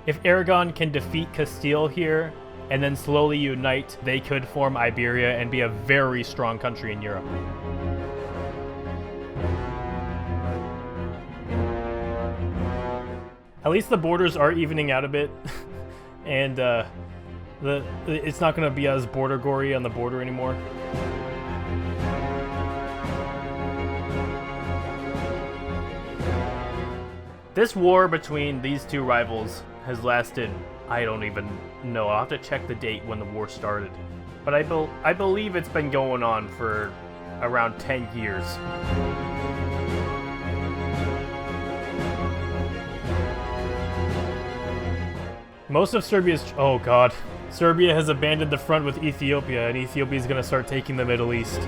If Aragon can defeat Castile here and then slowly unite, they could form Iberia and be a very strong country in Europe. At least the borders are evening out a bit, and it's not going to be as border gory on the border anymore. This war between these two rivals has lasted, I don't even know. I'll have to check the date when the war started. But I believe it's been going on for around 10 years. Most of Serbia's... Oh god. Serbia has abandoned the front with Ethiopia, and Ethiopia is going to start taking the Middle East.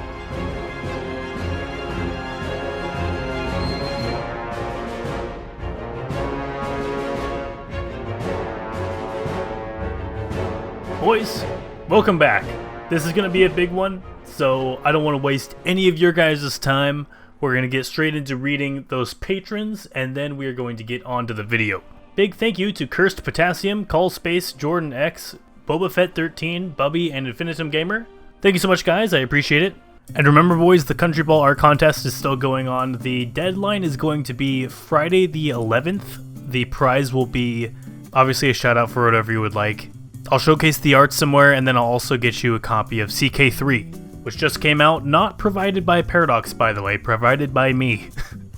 Boys, welcome back. This is going to be a big one, so I don't want to waste any of your guys' time. We're going to get straight into reading those patrons, and then we are going to get on to the video. Big thank you to Cursed Potassium, Call Space, Jordan X, Boba Fett 13, Bubby, and Infinitum Gamer. Thank you so much, guys. I appreciate it. And remember, boys, the Country Ball Art Contest is still going on. The deadline is going to be Friday the 11th. The prize will be, obviously, a shout-out for whatever you would like. I'll showcase the art somewhere, and then I'll also get you a copy of CK3, which just came out. Not provided by Paradox, by the way. Provided by me.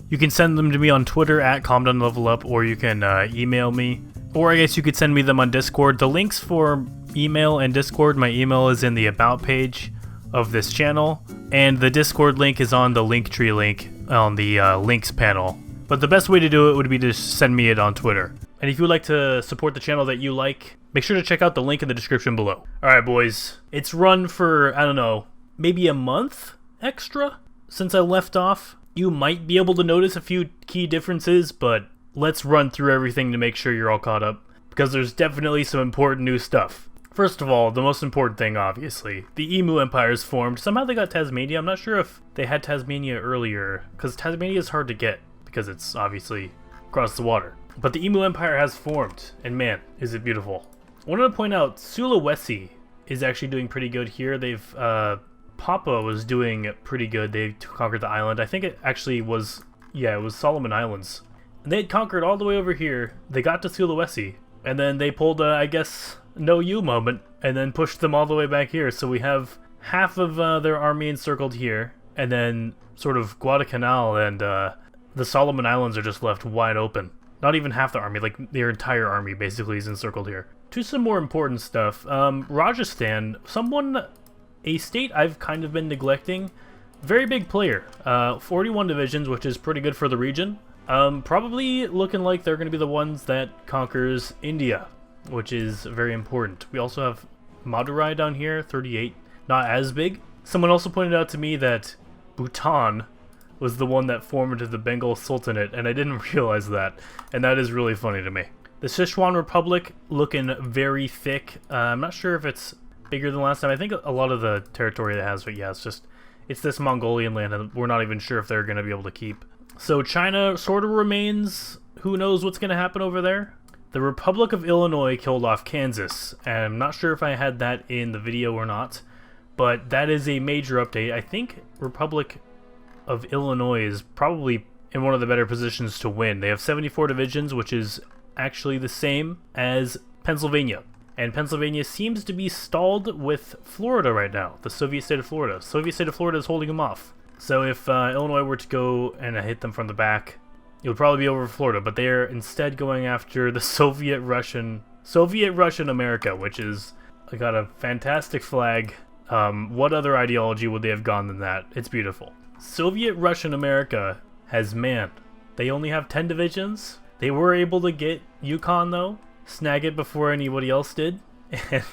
You can send them to me on Twitter at CalmDownLevelUp, or you can email me. Or I guess you could send me them on Discord. The links for email and Discord, my email is in the About page of this channel. And the Discord link is on the Linktree link on the links panel. But the best way to do it would be to send me it on Twitter. And if you would like to support the channel that you like, make sure to check out the link in the description below. Alright, boys. It's run for, I don't know, maybe a month extra since I left off. You might be able to notice a few key differences, but let's run through everything to make sure you're all caught up, because there's definitely some important new stuff. First of all, the most important thing, obviously, the Emu Empire is formed. Somehow they got Tasmania. I'm not sure if they had Tasmania earlier, because Tasmania is hard to get, because it's obviously across the water. But the Emu Empire has formed, and man, is it beautiful. I wanted to point out, Sulawesi is actually doing pretty good here. They've, Papua was doing pretty good. They conquered the island. I think it actually was, yeah, it was Solomon Islands. And they had conquered all the way over here. They got to Sulawesi, and then they pulled a, I guess, no you moment, and then pushed them all the way back here. So we have half of their army encircled here, and then sort of Guadalcanal and the Solomon Islands are just left wide open. Not even half the army, like their entire army basically is encircled here. To some more important stuff, Rajasthan, a state I've kind of been neglecting. Very big player. 41 divisions, which is pretty good for the region. Probably looking like they're going to be the ones that conquers India, which is very important. We also have Madurai down here, 38. Not as big. Someone also pointed out to me that Bhutan was the one that formed the Bengal Sultanate, and I didn't realize that. And that is really funny to me. The Sichuan Republic looking very thick. I'm not sure if it's bigger than last time. I think a lot of the territory that has, but yeah, it's this Mongolian land, and we're not even sure if they're going to be able to keep. So China sort of remains. Who knows what's going to happen over there? The Republic of Illinois killed off Kansas, and I'm not sure if I had that in the video or not, but that is a major update. I think Republic of Illinois is probably in one of the better positions to win. They have 74 divisions, which is actually the same as Pennsylvania. And Pennsylvania seems to be stalled with Florida right now, the Soviet state of Florida. Soviet state of Florida is holding them off. So if Illinois were to go and hit them from the back, it would probably be over Florida. But they are instead going after the Soviet-Russian America, which is got a fantastic flag. What other ideology would they have gone than that? It's beautiful. Soviet-Russian America has, man, they only have 10 divisions. They were able to get Yukon, though. Snag it before anybody else did, and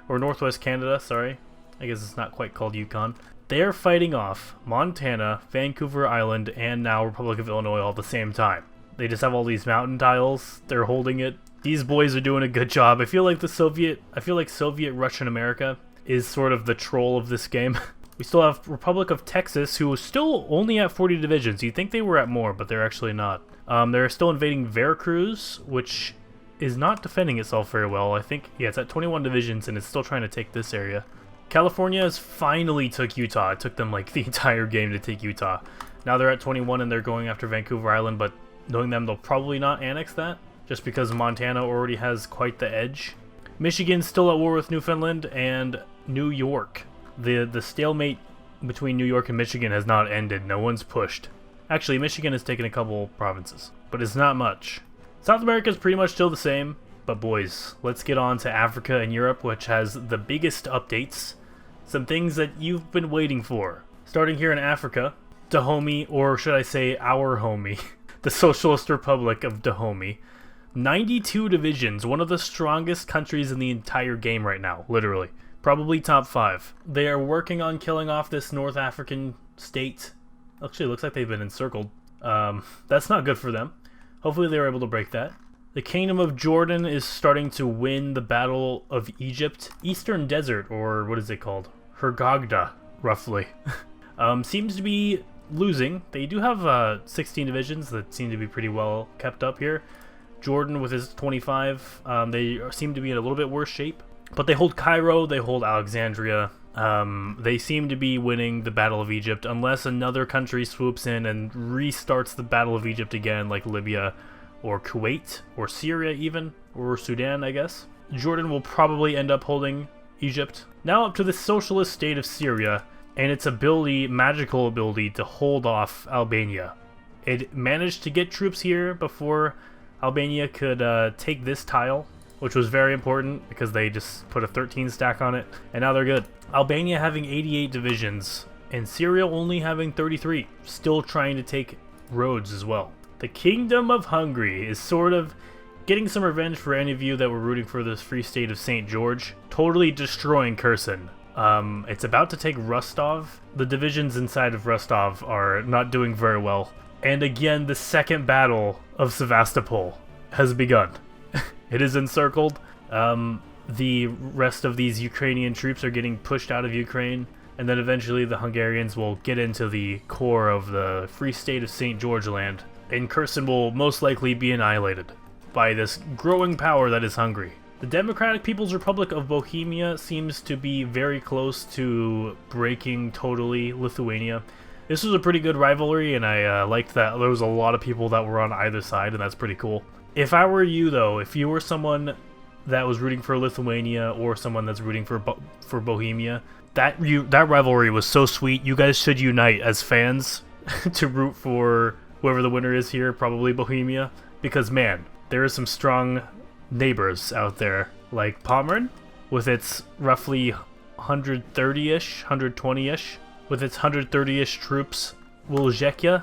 or Northwest Canada, sorry. I guess it's not quite called Yukon. They are fighting off Montana, Vancouver Island, and now Republic of Illinois all at the same time. They just have all these mountain tiles. They're holding it. These boys are doing a good job. I feel like Soviet-Russian America is sort of the troll of this game. We still have Republic of Texas, who is still only at 40 divisions. You'd think they were at more, but they're actually not. They're still invading Veracruz, which is not defending itself very well. I think, yeah, it's at 21 divisions and it's still trying to take this area. California has finally took Utah. It took them like the entire game to take Utah. Now they're at 21 and they're going after Vancouver Island, but knowing them, they'll probably not annex that, just because Montana already has quite the edge. Michigan's still at war with Newfoundland and New York. The stalemate between New York and Michigan has not ended. No one's pushed. Actually, Michigan has taken a couple provinces, but it's not much. South America is pretty much still the same, but boys, let's get on to Africa and Europe, which has the biggest updates. Some things that you've been waiting for. Starting here in Africa, Dahomey, or should I say our homie, the Socialist Republic of Dahomey. 92 divisions, one of the strongest countries in the entire game right now, literally. Probably top 5. They are working on killing off this North African state. Actually, it looks like they've been encircled. That's not good for them. Hopefully they were able to break that. The Kingdom of Jordan is starting to win the Battle of Egypt. Eastern Desert, or what is it called? Hurghada, roughly. Seems to be losing. They do have 16 divisions that seem to be pretty well kept up here. Jordan with his 25, they seem to be in a little bit worse shape. But they hold Cairo, they hold Alexandria. They seem to be winning the Battle of Egypt, unless another country swoops in and restarts the Battle of Egypt again, like Libya, or Kuwait, or Syria even, or Sudan, I guess. Jordan will probably end up holding Egypt. Now up to the socialist state of Syria, and its ability, magical ability, to hold off Albania. It managed to get troops here before Albania could take this tile, which was very important because they just put a 13 stack on it, and now they're good. Albania having 88 divisions, and Syria only having 33, still trying to take Rhodes as well. The Kingdom of Hungary is sort of getting some revenge for any of you that were rooting for this free state of St. George, totally destroying Kherson. It's about to take Rostov. The divisions inside of Rostov are not doing very well. And again, the second battle of Sevastopol has begun. It is encircled. The rest of these Ukrainian troops are getting pushed out of Ukraine, and then eventually the Hungarians will get into the core of the Free State of St. George land, and Kherson will most likely be annihilated by this growing power that is Hungary. The Democratic People's Republic of Bohemia seems to be very close to breaking totally Lithuania. This was a pretty good rivalry, and I liked that there was a lot of people that were on either side, and that's pretty cool. If I were you, though, if you were someone that was rooting for Lithuania or someone that's rooting for Bohemia, that rivalry was so sweet. You guys should unite as fans to root for whoever the winner is here, probably Bohemia, because man, there are some strong neighbors out there, like Pommern, with its roughly 130-ish, 120-ish, with its 130-ish troops. Wolzeka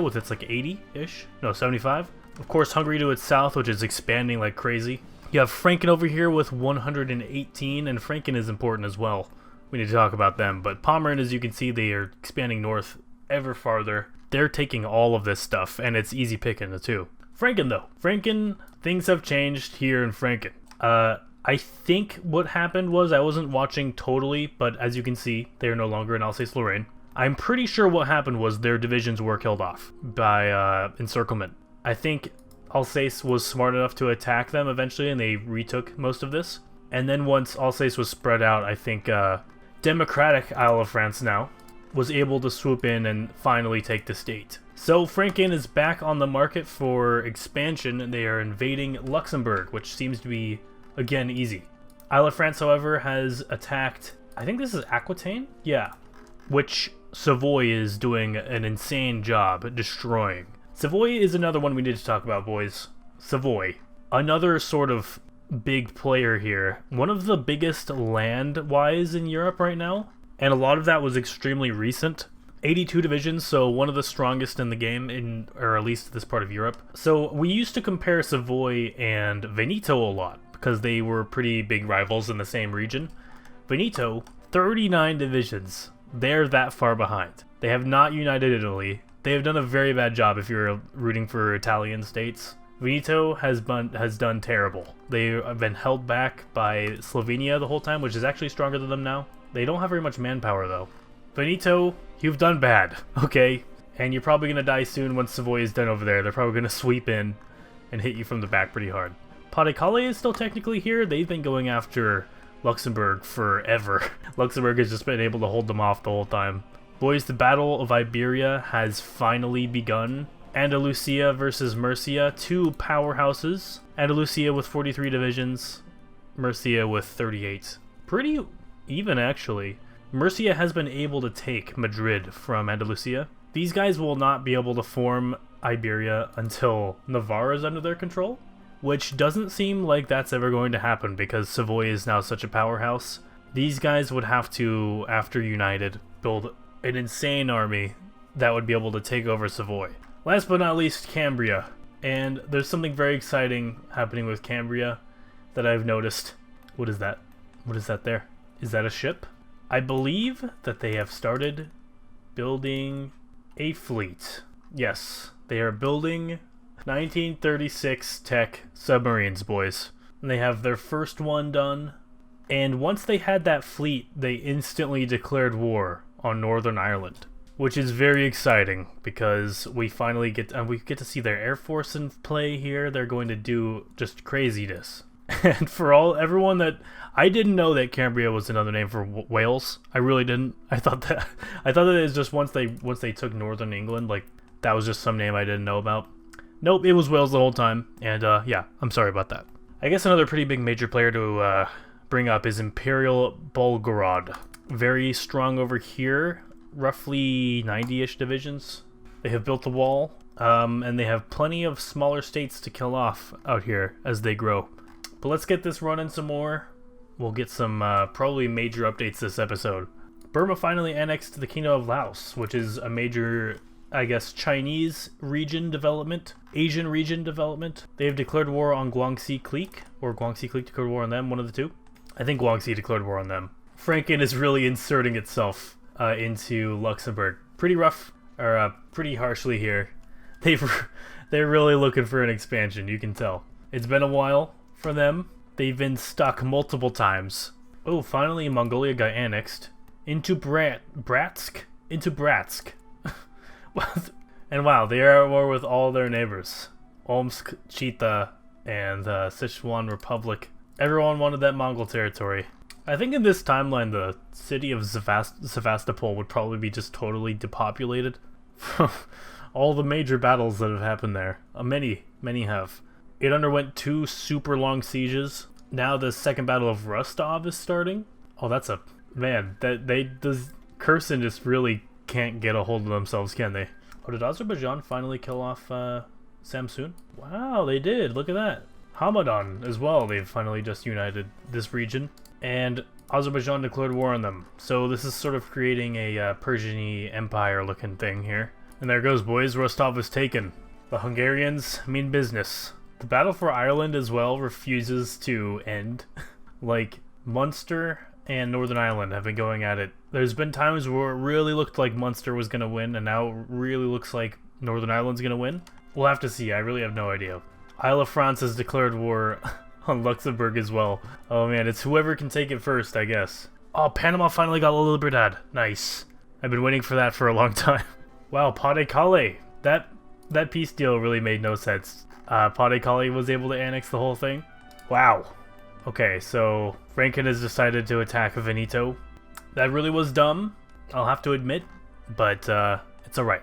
with its like 80-ish, no, 75. Of course, Hungary to its south, which is expanding like crazy. You have Franken over here with 118, and Franken is important as well. We need to talk about them, but Pommern, as you can see, they are expanding north ever farther. They're taking all of this stuff, and it's easy picking too. Franken, though. Franken, things have changed here in Franken. I think what happened was, I wasn't watching totally, but as you can see, they are no longer in Alsace-Lorraine. I'm pretty sure what happened was their divisions were killed off by encirclement. I think Alsace was smart enough to attack them eventually, and they retook most of this. And then once Alsace was spread out, I think Democratic Isle of France now was able to swoop in and finally take the state. So Franken is back on the market for expansion. They are invading Luxembourg, which seems to be, again, easy. Isle of France, however, has attacked, I think this is Aquitaine? Yeah. Which Savoy is doing an insane job destroying. Savoy is another one we need to talk about, boys. Savoy. Another sort of big player here. One of the biggest land-wise in Europe right now. And a lot of that was extremely recent. 82 divisions, so one of the strongest in the game, or at least this part of Europe. So we used to compare Savoy and Veneto a lot, because they were pretty big rivals in the same region. Veneto, 39 divisions. They're that far behind. They have not united Italy. They have done a very bad job if you're rooting for Italian states. Veneto has done terrible. They have been held back by Slovenia the whole time, which is actually stronger than them now. They don't have very much manpower, though. Veneto, you've done bad, okay? And you're probably going to die soon once Savoy is done over there. They're probably going to sweep in and hit you from the back pretty hard. Pas-de-Calais is still technically here. They've been going after Luxembourg forever. Luxembourg has just been able to hold them off the whole time. Boys, the Battle of Iberia has finally begun. Andalusia versus Murcia, two powerhouses. Andalusia with 43 divisions, Murcia with 38. Pretty even, actually. Murcia has been able to take Madrid from Andalusia. These guys will not be able to form Iberia until Navarre is under their control, which doesn't seem like that's ever going to happen because Savoy is now such a powerhouse. These guys would have to, after united, build an insane army that would be able to take over Savoy. Last but not least, Cambria. And there's something very exciting happening with Cambria that I've noticed. What is that? What is that there? Is that a ship? I believe that they have started building a fleet. Yes, they are building 1936 tech submarines, boys. And they have their first one done. And once they had that fleet, they instantly declared war on Northern Ireland, which is very exciting because we finally get to see their air force in play here. They're going to do just craziness. And for everyone that I didn't know that Cambria was another name for Wales. I really didn't. I thought that it was just once they took Northern England, like that was just some name I didn't know about. Nope, it was Wales the whole time. And yeah, I'm sorry about that. I guess another pretty big major player to bring up is Imperial Bulgorod. Very strong over here, roughly 90-ish divisions. They have built the wall, and they have plenty of smaller states to kill off out here as they grow. But let's get this running some more. We'll get some probably major updates this episode. Burma finally annexed the Kingdom of Laos, which is a major, I guess, Chinese region development, Asian region development. They have declared war on Guangxi Clique, or Guangxi Clique declared war on them, one of the two. I think Guangxi declared war on them. Franken is really inserting itself into Luxembourg. Pretty rough, or pretty harshly here. They're really looking for an expansion, you can tell. It's been a while for them. They've been stuck multiple times. Oh, finally Mongolia got annexed into Bratsk. And wow, they are at war with all their neighbors. Omsk, Chita, and Sichuan Republic. Everyone wanted that Mongol territory. I think in this timeline, the city of Sevastopol would probably be just totally depopulated. All the major battles that have happened there. Many have. It underwent 2 super long sieges. Now the second battle of Rostov is starting. Oh, that's a... Man, Kherson just really can't get a hold of themselves, can they? Oh, did Azerbaijan finally kill off Samsun? Wow, they did. Look at that. Hamadan as well. They've finally just united this region. And Azerbaijan declared war on them. So this is sort of creating a Persian-y empire looking thing here. And there goes, boys. Rostov is taken. The Hungarians mean business. The battle for Ireland as well refuses to end. Like, Munster and Northern Ireland have been going at it. There's been times where it really looked like Munster was going to win, and now it really looks like Northern Ireland's going to win. We'll have to see. I really have no idea. Isle of France has declared war on Luxembourg as well. Oh man, it's whoever can take it first, I guess. Oh, Panama finally got La Libertad. Nice. I've been waiting for that for a long time. Wow, Pas-de-Calais. That peace deal really made no sense. Pas-de-Calais was able to annex the whole thing. Wow. Okay, so Franken has decided to attack Veneto. That really was dumb, I'll have to admit, but it's alright,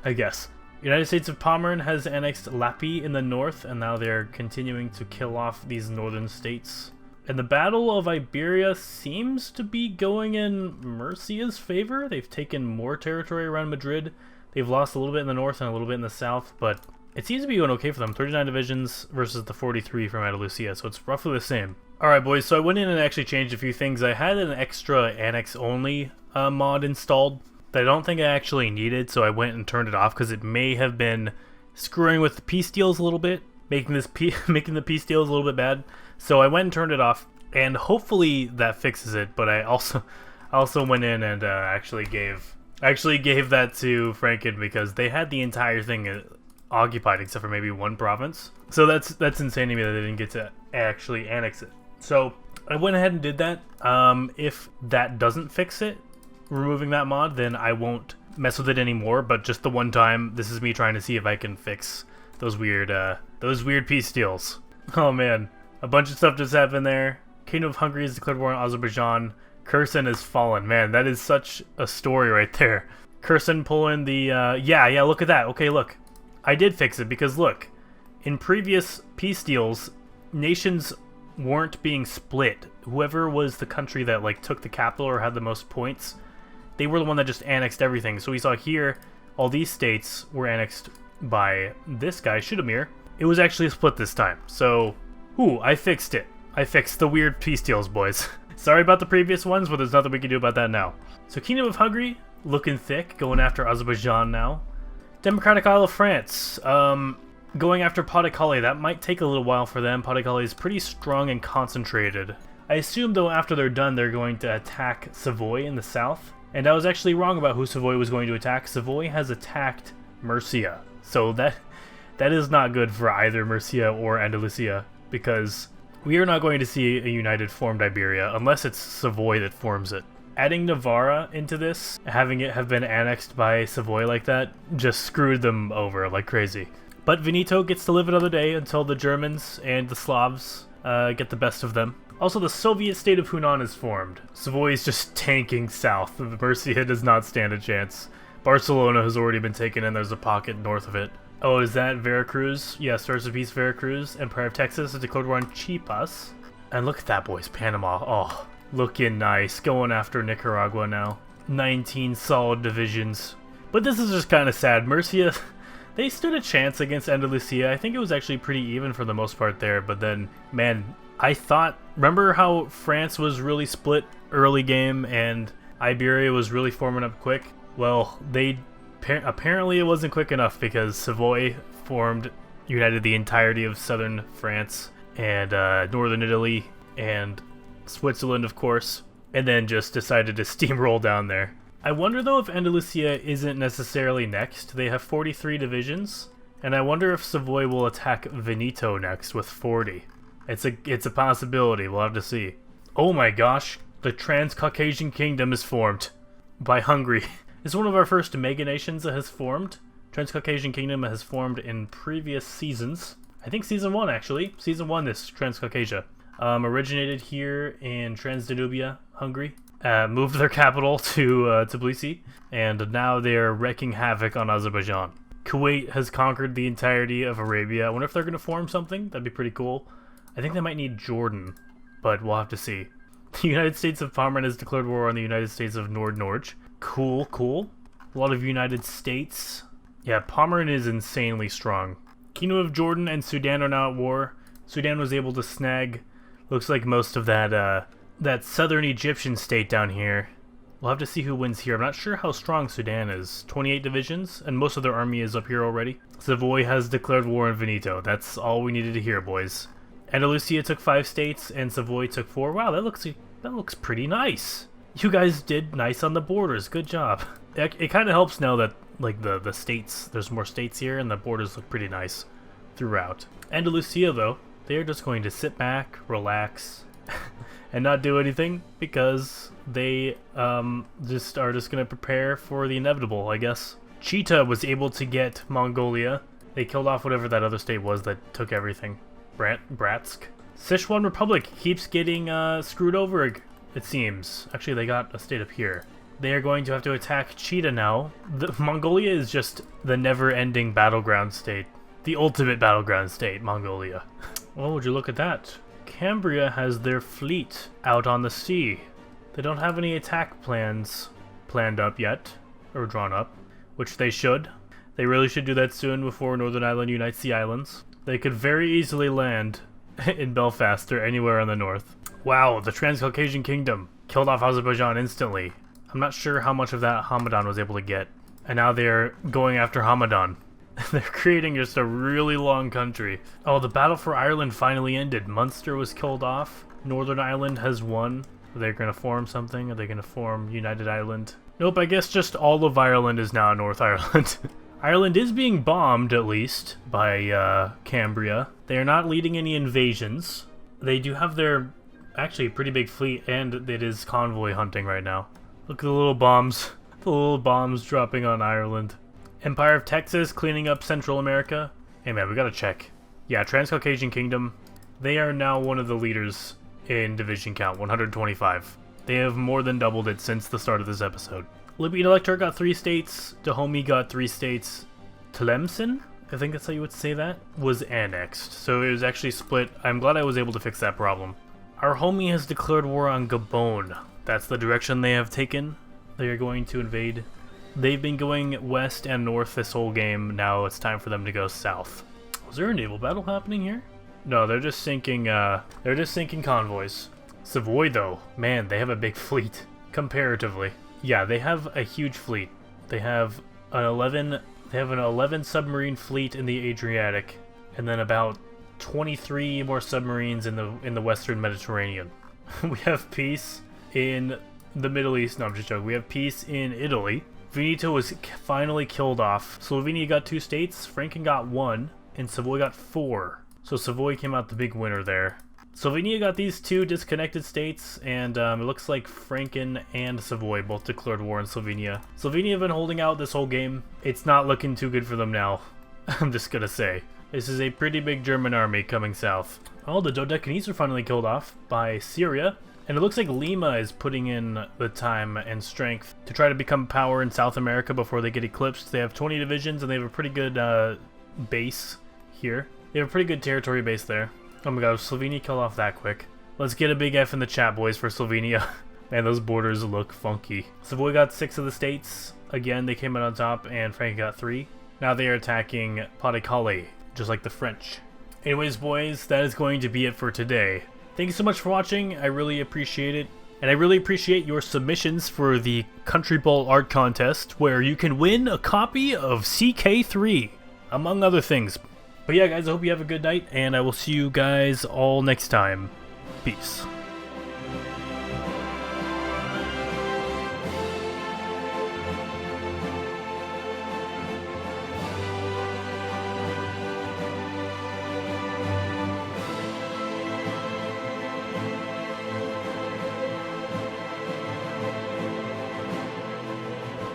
I guess. United States of Pommern has annexed Lappy in the north, and now they're continuing to kill off these northern states. And the Battle of Iberia seems to be going in Murcia's favor. They've taken more territory around Madrid. They've lost a little bit in the north and a little bit in the south, but it seems to be going okay for them. 39 divisions versus the 43 from Andalusia, so it's roughly the same. Alright boys, so I went in and actually changed a few things. I had an extra Annex Only mod installed that I don't think I actually needed, so I went and turned it off because it may have been screwing with the peace deals a little bit, making the peace deals a little bit bad. So I went and turned it off, and hopefully that fixes it, but I also went in and actually gave that to Franken because they had the entire thing occupied except for maybe one province. So that's insane to me that they didn't get to actually annex it. So I went ahead and did that. If that doesn't fix it, removing that mod, then I won't mess with it anymore. But just the one time, this is me trying to see if I can fix those weird peace deals. Oh man, a bunch of stuff just happened there. Kingdom of Hungary has declared war on Azerbaijan. Kherson has fallen. Man, that is such a story right there. Kherson pulling the, yeah, look at that. Okay, look. I did fix it because look, in previous peace deals, nations weren't being split. Whoever was the country that like took the capital or had the most points, they were the one that just annexed everything. So we saw here, all these states were annexed by this guy, Shidomir. It was actually split this time. So, ooh, I fixed it. I fixed the weird peace deals, boys. Sorry about the previous ones, but there's nothing we can do about that now. So Kingdom of Hungary, looking thick, going after Azerbaijan now. Democratic Isle of France, going after Pas-de-Calais. That might take a little while for them. Pas-de-Calais is pretty strong and concentrated. I assume, though, after they're done, they're going to attack Savoy in the south. And I was actually wrong about who Savoy was going to attack. Savoy has attacked Murcia. So that is not good for either Murcia or Andalusia, because we are not going to see a united formed Iberia unless it's Savoy that forms it. Adding Navarra into this, having it have been annexed by Savoy like that, just screwed them over like crazy. But Veneto gets to live another day until the Germans and the Slavs get the best of them. Also, the Soviet state of Hunan is formed. Savoy is just tanking south. Murcia does not stand a chance. Barcelona has already been taken and there's a pocket north of it. Oh, is that Veracruz? Yeah, Stars of Peace, Veracruz. Empire of Texas has declared war on Chiapas. And look at that, boys. Panama. Oh, looking nice. Going after Nicaragua now. 19 solid divisions. But this is just kind of sad. Murcia, they stood a chance against Andalusia. I think it was actually pretty even for the most part there. But then, man, I thought... Remember how France was really split early game and Iberia was really forming up quick? Well, apparently it wasn't quick enough because Savoy united the entirety of southern France and northern Italy and Switzerland, of course, and then just decided to steamroll down there. I wonder, though, if Andalusia isn't necessarily next. They have 43 divisions, and I wonder if Savoy will attack Veneto next with 40. It's a possibility. We'll have to see. Oh my gosh, the TRANSCAUCASIan Kingdom is formed by Hungary. It's one of our first mega nations that has formed. TRANSCAUCASIan Kingdom has formed in previous seasons. I think season 1, actually. Season 1, this TRANSCAUCASIA. Originated here in Transdanubia, Hungary. Moved their capital to Tbilisi, and now they're wreaking havoc on Azerbaijan. Kuwait has conquered the entirety of Arabia. I wonder if they're going to form something. That'd be pretty cool. I think they might need Jordan, but we'll have to see. The United States of Pomeranian has declared war on the United States of Nord-Norge. Cool, cool. A lot of United States. Yeah, Pomeranian is insanely strong. Kingdom of Jordan and Sudan are now at war. Sudan was able to snag, looks like most of that southern Egyptian state down here. We'll have to see who wins here. I'm not sure how strong Sudan is. 28 divisions, and most of their army is up here already. Savoy has declared war on Veneto. That's all we needed to hear, boys. Andalusia took 5 states, and Savoy took 4. Wow, that looks pretty nice. You guys did nice on the borders. Good job. It kind of helps now that like the states, there's more states here, and the borders look pretty nice throughout. Andalusia, though, they are just going to sit back, relax, and not do anything because they just are just going to prepare for the inevitable, I guess. Chita was able to get Mongolia. They killed off whatever that other state was that took everything. Bratsk. Sichuan Republic keeps getting screwed over, it seems. Actually, they got a state up here. They are going to have to attack Chita now. Mongolia is just the never-ending battleground state. The ultimate battleground state, Mongolia. Well, would you look at that? Cambria has their fleet out on the sea. They don't have any attack plans planned up yet, or drawn up, which they should. They really should do that soon before Northern Ireland unites the islands. They could very easily land in Belfast or anywhere in the north. Wow, the TRANSCAUCASIan Kingdom killed off Azerbaijan instantly. I'm not sure how much of that Hamadan was able to get. And now they're going after Hamadan. They're creating just a really long country. Oh, the battle for Ireland finally ended. Munster was killed off. Northern Ireland has won. Are they going to form something? Are they going to form United Ireland? Nope, I guess just all of Ireland is now North Ireland. Ireland is being bombed, at least, by Cambria. They are not leading any invasions. They do have their, actually, pretty big fleet, and it is convoy hunting right now. Look at the little bombs. The little bombs dropping on Ireland. Empire of Texas cleaning up Central America. Hey man, we gotta check. Yeah, TRANSCAUCASIan Kingdom. They are now one of the leaders in division count, 125. They have more than doubled it since the start of this episode. Libyan Elector got 3 states, Dahomey got 3 states, Tlemcen, I think that's how you would say that, was annexed. So it was actually split. I'm glad I was able to fix that problem. Our homie has declared war on Gabon. That's the direction they have taken. They are going to invade. They've been going west and north this whole game. Now it's time for them to go south. Was there a naval battle happening here? No, they're just sinking convoys. Savoy though, man, they have a big fleet comparatively. Yeah, they have a huge fleet. They have an 11 submarine fleet in the Adriatic, and then about 23 more submarines in the Western Mediterranean. We have peace in the Middle East. No, I'm just joking. We have peace in Italy. Veneto was finally killed off. Slovenia got 2 states, Franken got 1, and Savoy got 4. So Savoy came out the big winner there. Slovenia got these 2 disconnected states, and it looks like Franken and Savoy both declared war on Slovenia. Slovenia have been holding out this whole game. It's not looking too good for them now. I'm just gonna say. This is a pretty big German army coming south. Oh, the Dodecanese are finally killed off by Syria. And it looks like Lima is putting in the time and strength to try to become power in South America before they get eclipsed. They have 20 divisions, and they have a pretty good base here. They have a pretty good territory base there. Oh my god, Slovenia killed off that quick. Let's get a big F in the chat, boys, for Slovenia. Man, those borders look funky. Savoy got 6 of the states. Again, they came out on top, and Frank got 3. Now they are attacking Pas-de-Calais, just like the French. Anyways, boys, that is going to be it for today. Thank you so much for watching. I really appreciate it. And I really appreciate your submissions for the Country Bowl art contest, where you can win a copy of CK3, among other things. But yeah, guys, I hope you have a good night, and I will see you guys all next time. Peace.